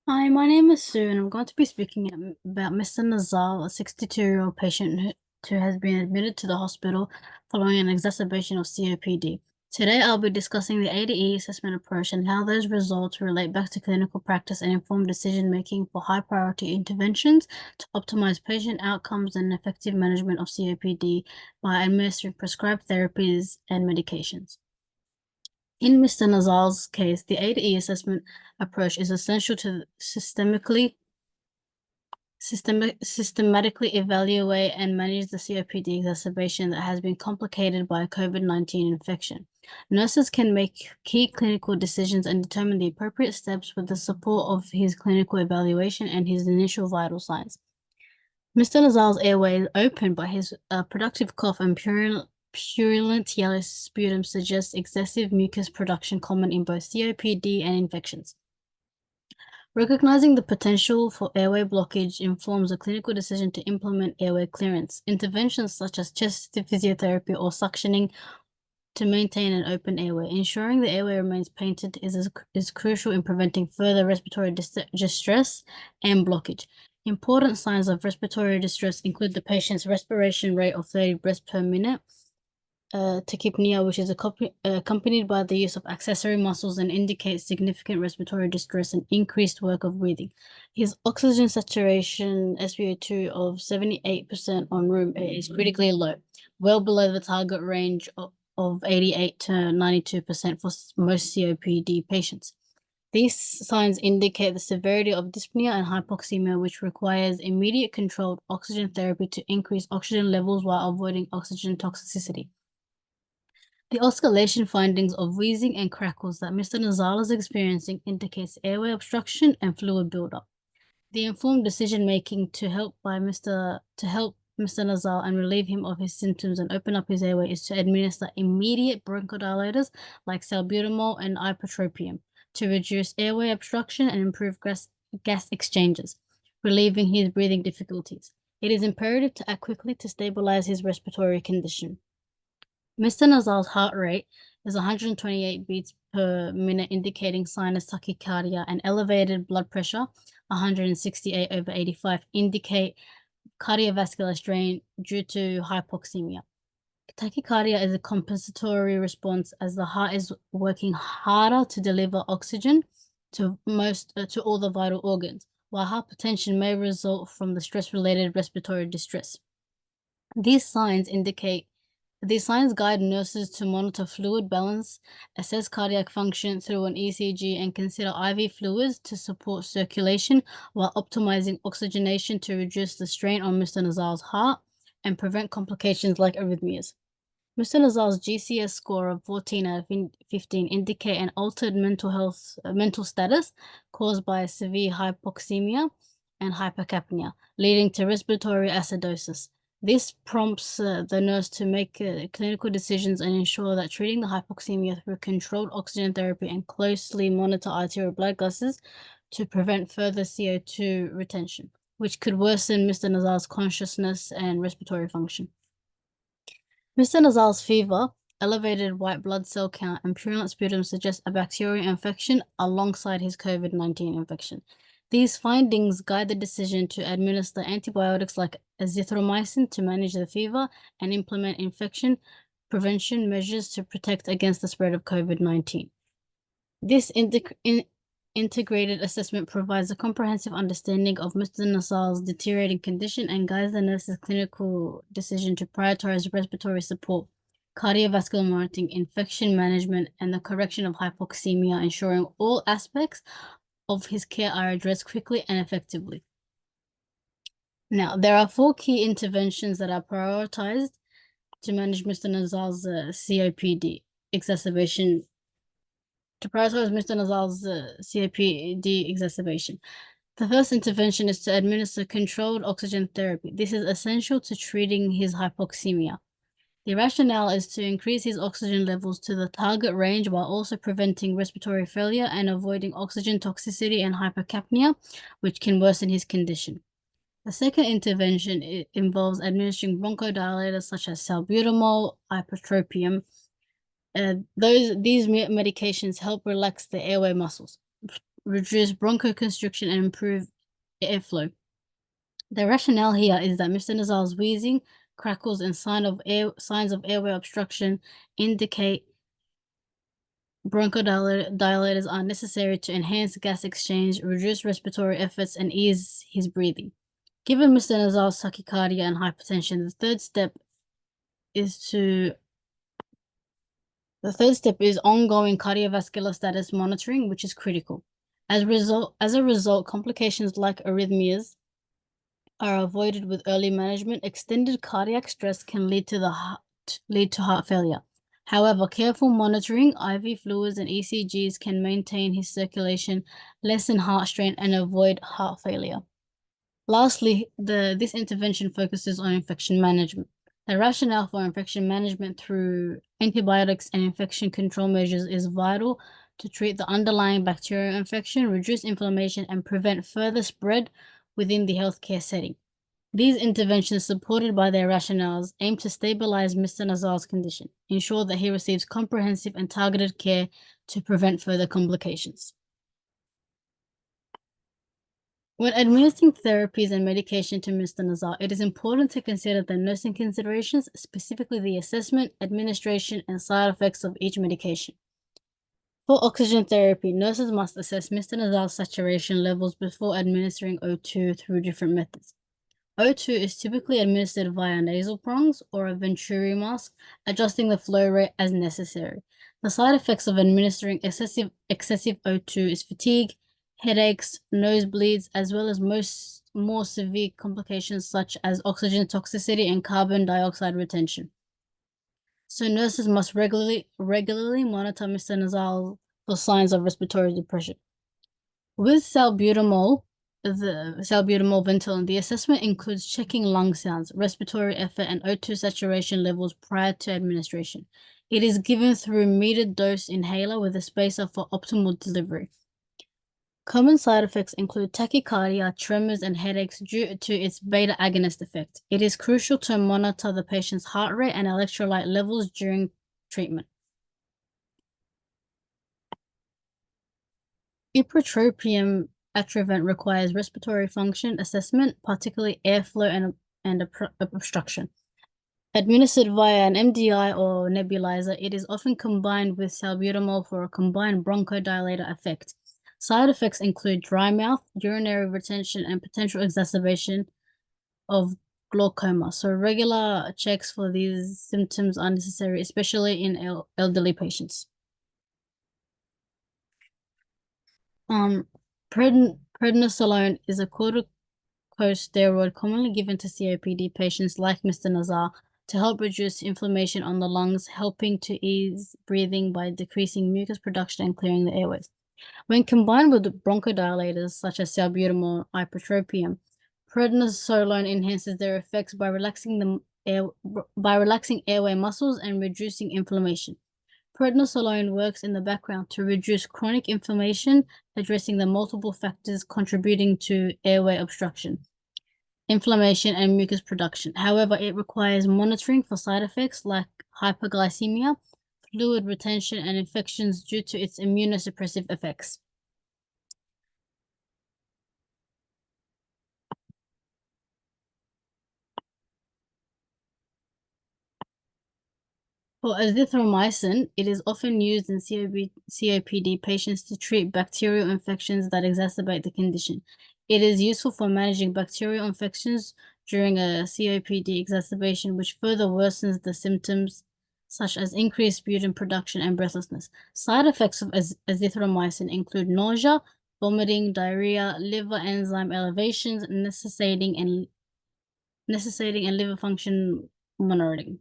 Hi, my name is Sue, and I'm going to be speaking about Mr. Nazzal, a 62-year-old patient who has been admitted to the hospital following an exacerbation of COPD. Today, I'll be discussing the ADE assessment approach and how those results relate back to clinical practice and inform decision-making for high-priority interventions to optimize patient outcomes and effective management of COPD by administering prescribed therapies and medications. In Mr. Nazzal's case, the ADE assessment approach is essential to systematically evaluate and manage the COPD exacerbation that has been complicated by a COVID-19 infection. Nurses can make key clinical decisions and determine the appropriate steps with the support of his clinical evaluation and his initial vital signs. Mr. Nazzal's airway is open, but his productive cough and purulent yellow sputum suggests excessive mucus production common in both COPD and infections. Recognizing the potential for airway blockage informs a clinical decision to implement airway clearance. Interventions such as chest physiotherapy or suctioning to maintain an open airway. Ensuring the airway remains painted is crucial in preventing further respiratory distress and blockage. Important signs of respiratory distress include the patient's respiration rate of 30 breaths per minute, tachypnea, which is accompanied by the use of accessory muscles and indicates significant respiratory distress and increased work of breathing. His oxygen saturation SpO2 of 78% on room A is critically low, well below the target range of 88 to 92% for most COPD patients. These signs indicate the severity of dyspnea and hypoxemia, which requires immediate controlled oxygen therapy to increase oxygen levels while avoiding oxygen toxicity. The oscillation findings of wheezing and crackles that Mr. Nazzal is experiencing indicates airway obstruction and fluid buildup. The informed decision-making to help Mr. Nazzal and relieve him of his symptoms and open up his airway is to administer immediate bronchodilators like salbutamol and ipratropium to reduce airway obstruction and improve gas exchanges, relieving his breathing difficulties. It is imperative to act quickly to stabilize his respiratory condition. Mr. Nazzal's heart rate is 128 beats per minute, indicating sinus tachycardia, and elevated blood pressure, 168/85, indicate cardiovascular strain due to hypoxemia. Tachycardia is a compensatory response as the heart is working harder to deliver oxygen to all the vital organs, while hypertension may result from the stress-related respiratory distress. These signs guide nurses to monitor fluid balance, assess cardiac function through an ECG, and consider IV fluids to support circulation while optimizing oxygenation to reduce the strain on Mr. Nazzal's heart and prevent complications like arrhythmias. Mr. Nazzal's GCS score of 14 out of 15 indicate an altered mental status caused by severe hypoxemia and hypercapnia, leading to respiratory acidosis. This prompts the nurse to make clinical decisions and ensure that treating the hypoxemia through controlled oxygen therapy and closely monitor arterial blood gases to prevent further CO2 retention, which could worsen Mr. Nazzal's consciousness and respiratory function. Mr. Nazzal's fever, elevated white blood cell count, and purulent sputum suggest a bacterial infection alongside his COVID-19 infection. These findings guide the decision to administer antibiotics like azithromycin to manage the fever and implement infection prevention measures to protect against the spread of COVID-19. This integrated assessment provides a comprehensive understanding of Mr. Nazzal's deteriorating condition and guides the nurse's clinical decision to prioritize respiratory support, cardiovascular monitoring, infection management, and the correction of hypoxemia, ensuring all aspects of his care are addressed quickly and effectively. Now, there are 4 key interventions that are prioritized to manage Mr. Nazzal's COPD exacerbation. To prioritize Mr. Nazzal's COPD exacerbation. The first intervention is to administer controlled oxygen therapy. This is essential to treating his hypoxemia. The rationale is to increase his oxygen levels to the target range while also preventing respiratory failure and avoiding oxygen toxicity and hypercapnia, which can worsen his condition. The second intervention involves administering bronchodilators such as salbutamol, ipratropium. These medications help relax the airway muscles, reduce bronchoconstriction, and improve airflow. The rationale here is that Mr. Nazzal's wheezing, crackles, and signs of airway obstruction indicate bronchodilators are necessary to enhance gas exchange, reduce respiratory efforts, and ease his breathing. Given Mr. Nazzal's tachycardia and hypertension, the third step is ongoing cardiovascular status monitoring, which is critical. As a result, complications like arrhythmias are avoided with early management. Extended cardiac stress can lead to heart failure. However, careful monitoring, IV fluids, and ECGs can maintain his circulation, lessen heart strain, and avoid heart failure. Lastly, this intervention focuses on infection management. The rationale for infection management through antibiotics and infection control measures is vital to treat the underlying bacterial infection, reduce inflammation, and prevent further spread within the healthcare setting. These interventions, supported by their rationales, aim to stabilize Mr. Nazzal's condition, ensure that he receives comprehensive and targeted care to prevent further complications. When administering therapies and medication to Mr. Nazzal, it is important to consider the nursing considerations, specifically the assessment, administration, and side effects of each medication. For oxygen therapy, nurses must assess Mr. Nazzal's saturation levels before administering O2 through different methods. O2 is typically administered via nasal prongs or a Venturi mask, adjusting the flow rate as necessary. The side effects of administering excessive O2 is fatigue, headaches, nosebleeds, as well as more severe complications such as oxygen toxicity and carbon dioxide retention. So nurses must regularly monitor Mr. Nazzal for signs of respiratory depression. With salbutamol Ventolin, the assessment includes checking lung sounds, respiratory effort, and O2 saturation levels prior to administration. It is given through metered dose inhaler with a spacer for optimal delivery. Common side effects include tachycardia, tremors, and headaches due to its beta agonist effect. It is crucial to monitor the patient's heart rate and electrolyte levels during treatment. Ipratropium Atrovent requires respiratory function assessment, particularly airflow and obstruction. Administered via an MDI or nebulizer, it is often combined with salbutamol for a combined bronchodilator effect. Side effects include dry mouth, urinary retention, and potential exacerbation of glaucoma. So regular checks for these symptoms are necessary, especially in elderly patients. Prednisolone is a corticosteroid commonly given to COPD patients like Mr. Nazzal to help reduce inflammation on the lungs, helping to ease breathing by decreasing mucus production and clearing the airways. When combined with bronchodilators such as salbutamol or ipratropium, prednisolone enhances their effects by relaxing airway muscles and reducing inflammation. Prednisolone works in the background to reduce chronic inflammation, addressing the multiple factors contributing to airway obstruction, inflammation, and mucus production. However, it requires monitoring for side effects like hyperglycemia, fluid retention, and infections due to its immunosuppressive effects. For azithromycin, it is often used in COPD patients to treat bacterial infections that exacerbate the condition. It is useful for managing bacterial infections during a COPD exacerbation, which further worsens the symptoms, such as increased sputum production and breathlessness. Side effects of azithromycin include nausea, vomiting, diarrhea, liver enzyme elevations, necessitating and liver function monitoring.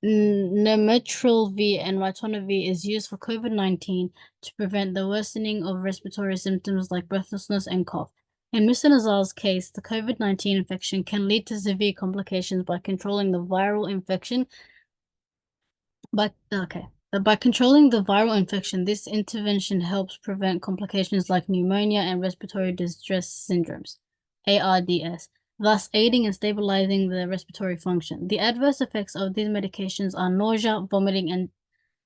Nirmatrelvir and ritonavir is used for COVID-19 to prevent the worsening of respiratory symptoms like breathlessness and cough. In Mr. Nazzal's case, the COVID-19 infection can lead to severe complications by controlling the viral infection. By controlling the viral infection, this intervention helps prevent complications like pneumonia and respiratory distress syndromes, ARDS, thus aiding and stabilizing the respiratory function. The adverse effects of these medications are nausea, vomiting,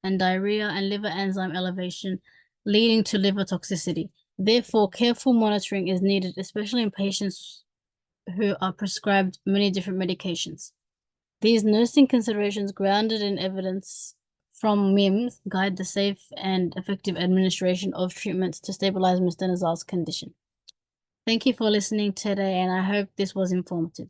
and diarrhea, and liver enzyme elevation, leading to liver toxicity. Therefore, careful monitoring is needed, especially in patients who are prescribed many different medications. These nursing considerations, grounded in evidence from MIMS, guide the safe and effective administration of treatments to stabilize Mr. Nazzal's condition. Thank you for listening today, and I hope this was informative.